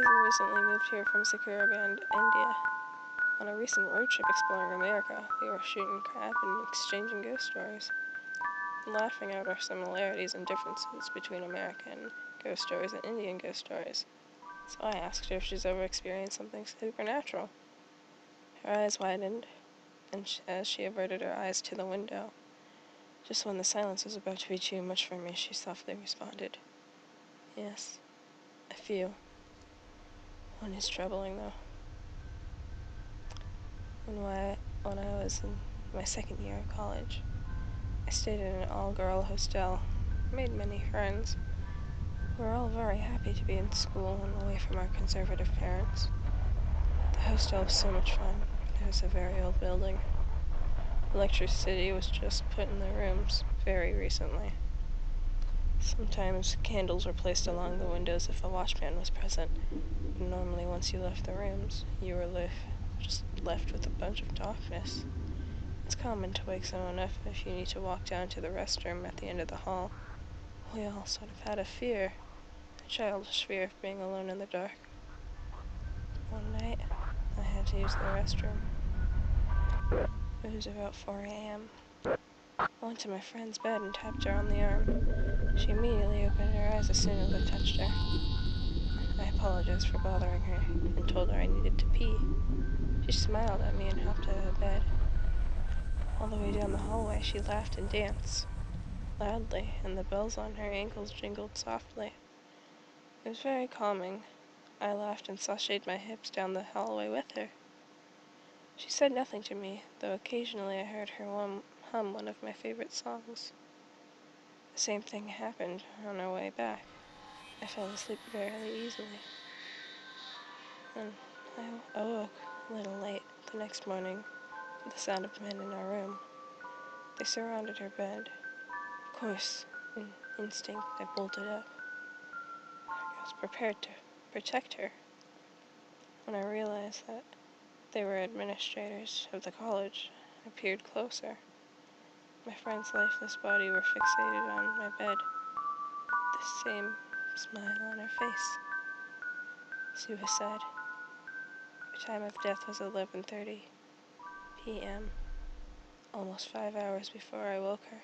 cousin recently moved here from Securaband, India. On a recent road trip exploring America, we were shooting crap and exchanging ghost stories, laughing out our similarities and differences between American ghost stories and Indian ghost stories. So I asked her if she's ever experienced something supernatural. Her eyes widened, and as she averted her eyes to the window, just when the silence was about to be too much for me, she softly responded, "Yes, a few. One is troubling, though. When I was in my second year of college, I stayed in an all-girl hostel, made many friends. We were all very happy to be in school and away from our conservative parents. The hostel was so much fun. It was a very old building. Electricity was just put in the rooms very recently. Sometimes candles were placed along the windows if a watchman was present, but normally once you left the rooms, you were just left with a bunch of darkness. It's common to wake someone up if you need to walk down to the restroom at the end of the hall. We all sort of had a childish fear of being alone in the dark. One night, I had to use the restroom. It was about 4 a.m. I went to my friend's bed and tapped her on the arm. She immediately opened her eyes as soon as I touched her. I apologized for bothering her and told her I needed to pee. She smiled at me and hopped out of bed. All the way down the hallway, she laughed and danced loudly, and the bells on her ankles jingled softly. It was very calming. I laughed and sashayed my hips down the hallway with her. She said nothing to me, though occasionally I heard her hum one of my favorite songs. The same thing happened on our way back. I fell asleep fairly easily. And I awoke a little late the next morning to the sound of men in our room. They surrounded her bed. Of course, in instinct, I bolted up. I was prepared to protect her when I realized that they were administrators of the college. I peered closer. My friend's lifeless body were fixated on my bed, the same smile on her face. Suicide. Her time of death was 11:30 p.m., almost 5 hours before I woke her.